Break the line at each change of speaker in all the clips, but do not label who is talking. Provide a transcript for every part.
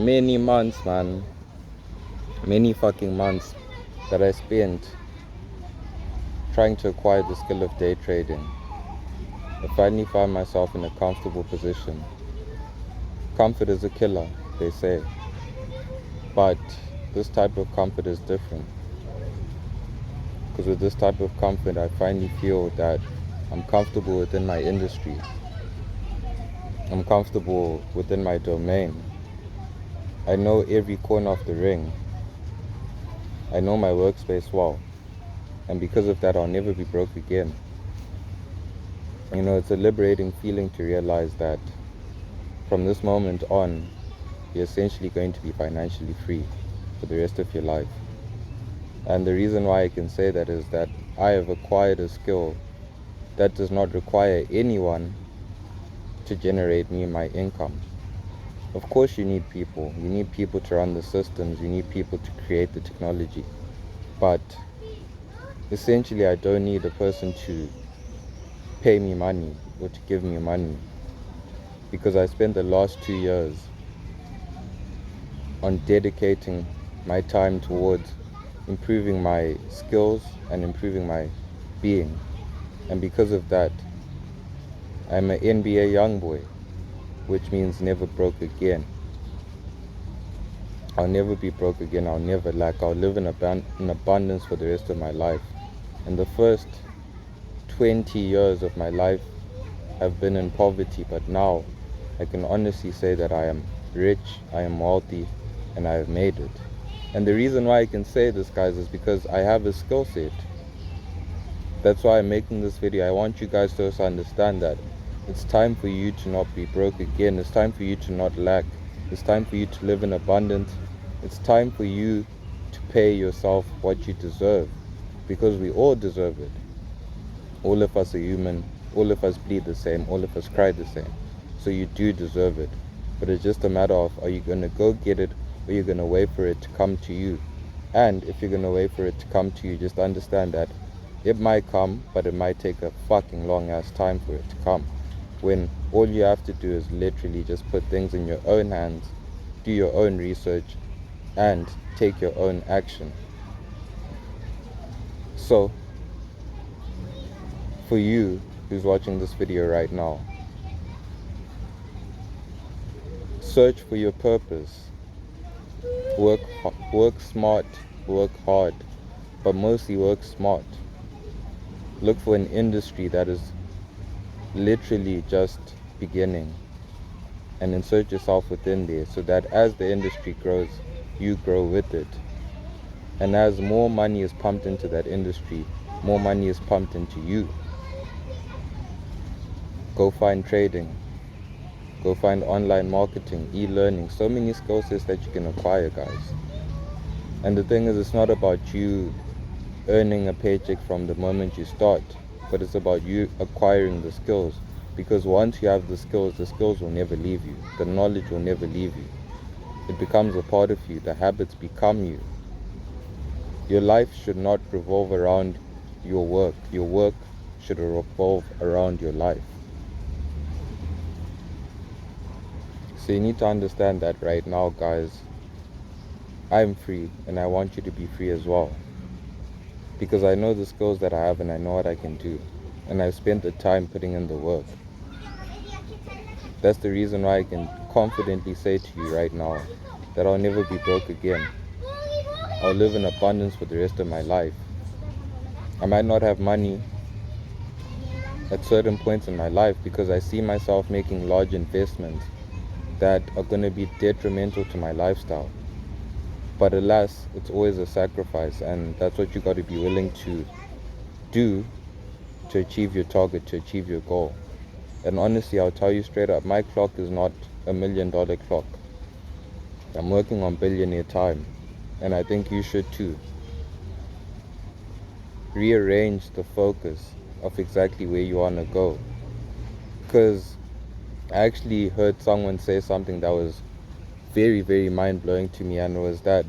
Many months, man. Many fucking months that I spent trying to acquire the skill of day trading. I finally found myself in a comfortable position. Comfort is a killer, they say. But this type of comfort is different. Because with this type of comfort, I finally feel that I'm comfortable within my industry. I'm comfortable within my domain. I know every corner of the ring. I know my workspace well. And because of that, I'll never be broke again. You know, it's a liberating feeling to realize that from this moment on, you're essentially going to be financially free for the rest of your life. And the reason why I can say that is that I have acquired a skill that does not require anyone to generate me my income. Of course you need people. You need people to run the systems. You need people to create the technology. But essentially I don't need a person to pay me money or to give me money, because I spent the last 2 years on dedicating my time towards improving my skills and improving my being. And because of that, I'm an NBA young boy, which means never broke again. I'll never be broke again. I'll never lack. I'll live in abundance for the rest of my life. And the first 20 years of my life have been in poverty, but now I can honestly say that I am rich, I am wealthy, and I have made it. And the reason why I can say this, guys, is because I have a skill set. That's why I'm making this video. I want you guys to also understand that it's time for you to not be broke again. It's time for you to not lack. It's time for you to live in abundance. It's time for you to pay yourself what you deserve, because we all deserve it. All of us are human. All of us bleed the same. All of us cry the same. So you do deserve it. But it's just a matter of, are you going to go get it, or are you going to wait for it to come to you? And if you're going to wait for it to come to you, just understand that it might come, but it might take a fucking long ass time for it to come. When all you have to do is literally just put things in your own hands, do your own research, and take your own action. So, for you who's watching this video right now, search for your purpose. Work smart, work hard, but mostly work smart. Look for an industry that is literally just beginning, and insert yourself within there, so that as the industry grows, you grow with it. And as more money is pumped into that industry, more money is pumped into you. Go find trading. Go find online marketing, e-learning, so many skill sets that you can acquire, guys. And the thing is, it's not about you earning a paycheck from the moment you start, but it's about you acquiring the skills. Because once you have the skills will never leave you. The knowledge will never leave you. It becomes a part of you. The habits become you. Your life should not revolve around your work. Your work should revolve around your life. So you need to understand that right now, guys. I'm free, and I want you to be free as well. Because I know the skills that I have, and I know what I can do. And I've spent the time putting in the work. That's the reason why I can confidently say to you right now that I'll never be broke again. I'll live in abundance for the rest of my life. I might not have money at certain points in my life, because I see myself making large investments that are going to be detrimental to my lifestyle. But alas, it's always a sacrifice, and that's what you got to be willing to do to achieve your target, to achieve your goal. And honestly, I'll tell you straight up, my clock is not $1 million clock. I'm working on billionaire time, and I think you should too. Rearrange the focus of exactly where you want to go. Because I actually heard someone say something that was very, very mind-blowing to me, and it was that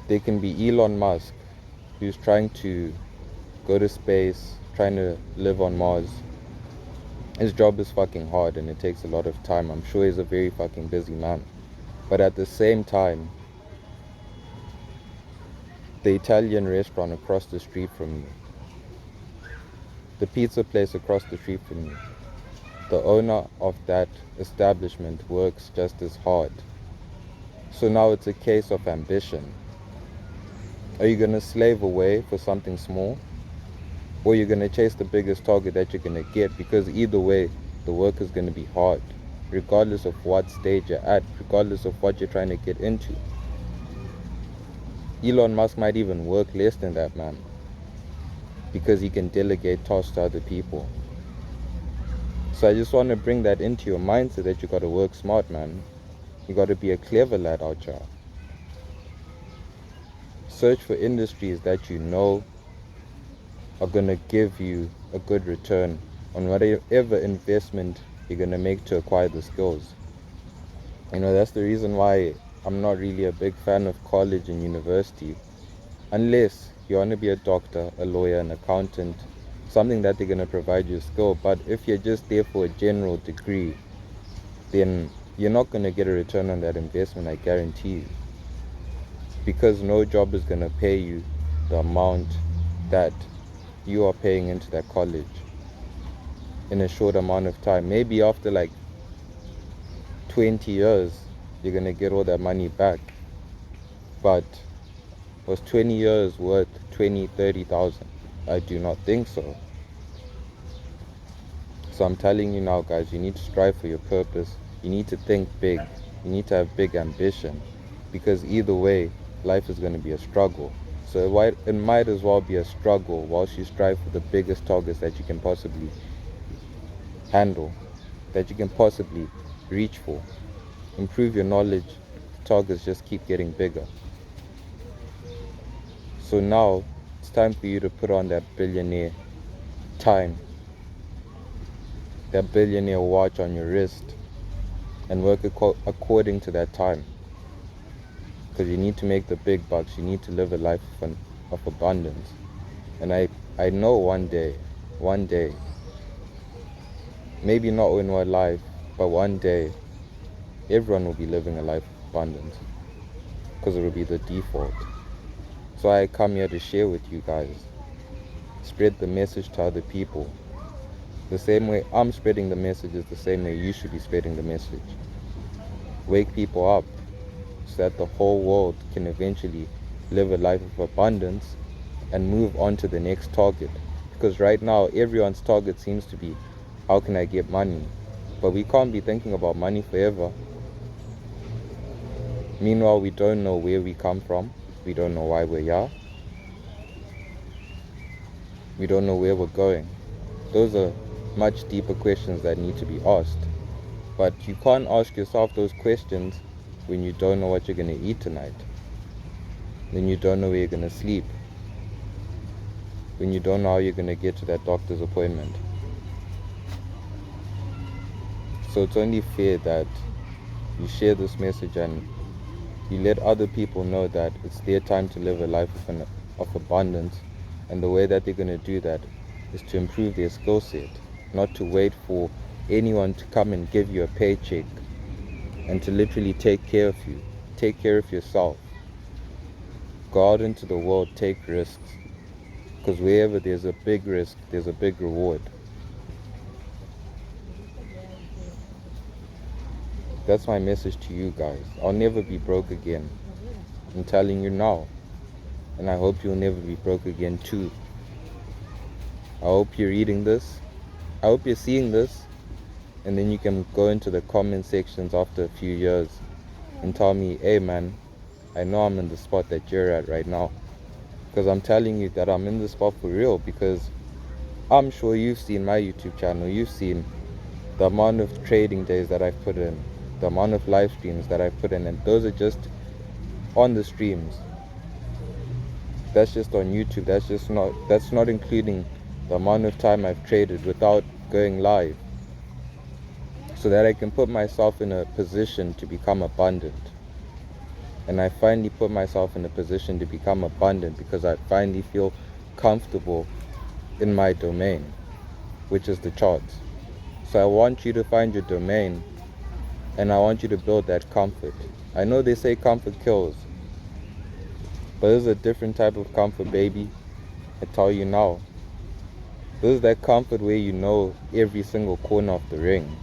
there can be Elon Musk, who's trying to go to space, trying to live on Mars, His job is fucking hard and it takes a lot of time. I'm sure he's a very fucking busy man. But at the same time, the Italian restaurant across the street from me, the pizza place across the street from me, the owner of that establishment works just as hard. So now it's a case of ambition. Are you going to slave away for something small? Or you're going to chase the biggest target that you're going to get? Because either way, the work is going to be hard, regardless of what stage you're at, regardless of what you're trying to get into. Elon Musk might even work less than that, man, because he can delegate tasks to other people. So I just want to bring that into your mindset that you got to work smart, man. You got to be a clever lad out here. Search for industries that you know are going to give you a good return on whatever investment you're going to make to acquire the skills. You know, that's the reason why I'm not really a big fan of college and university, unless you want to be a doctor, a lawyer, an accountant, something that they're going to provide you a skill. But if you're just there for a general degree, then you're not going to get a return on that investment, I guarantee you. Because no job is going to pay you the amount that you are paying into that college in a short amount of time. Maybe after like 20 years, you're going to get all that money back. But was 20 years worth 20, 30,000? I do not think so. So I'm telling you now, guys, you need to strive for your purpose. You need to think big. You need to have big ambition. Because either way, life is going to be a struggle. So it might as well be a struggle whilst you strive for the biggest targets that you can possibly handle, that you can possibly reach for. Improve your knowledge, the targets just keep getting bigger. So now, it's time for you to put on that billionaire time, that billionaire watch on your wrist, and work according to that time. Because you need to make the big bucks. You need to live a life of abundance. And I know one day, maybe not in our life, but one day, everyone will be living a life of abundance. Because it will be the default. So I come here to share with you guys. Spread the message to other people. The same way I'm spreading the message is the same way you should be spreading the message. Wake people up, so that the whole world can eventually live a life of abundance and move on to the next target. Because right now, everyone's target seems to be, how can I get money? But we can't be thinking about money forever. Meanwhile, we don't know where we come from. We don't know why we're here. We don't know where we're going. Those are much deeper questions that need to be asked. But you can't ask yourself those questions when you don't know what you're going to eat tonight, when you don't know where you're going to sleep, when you don't know how you're going to get to that doctor's appointment. So it's only fair that you share this message and you let other people know that it's their time to live a life of abundance, and the way that they're going to do that is to improve their skill set, not to wait for anyone to come and give you a paycheck, and to literally take care of you. Take care of yourself. Go out into the world, take risks. Because wherever there's a big risk, there's a big reward. That's my message to you guys. I'll never be broke again. I'm telling you now. And I hope you'll never be broke again too. I hope you're reading this. I hope you're seeing this. And then you can go into the comment sections after a few years and tell me, hey man, I know I'm in the spot that you're at right now. Because I'm telling you that I'm in the spot for real. Because I'm sure you've seen my YouTube channel. You've seen the amount of trading days that I've put in, the amount of live streams that I've put in, and those are just on the streams. That's just on YouTube. That's not including the amount of time I've traded without going live, so that I can put myself in a position to become abundant. And I finally put myself in a position to become abundant because I finally feel comfortable in my domain, which is the charts. So I want you to find your domain, and I want you to build that comfort. I know they say comfort kills, but this is a different type of comfort, baby. I tell you now. This is that comfort where you know every single corner of the ring.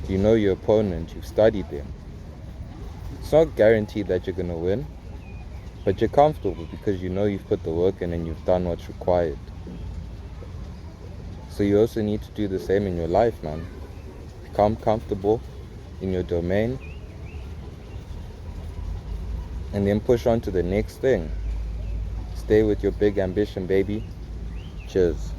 You know your opponent, you've studied them. It's not guaranteed that you're going to win, but you're comfortable because you know you've put the work in and you've done what's required. So you also need to do the same in your life, man. Become comfortable in your domain and then push on to the next thing. Stay with your big ambition, baby. Cheers.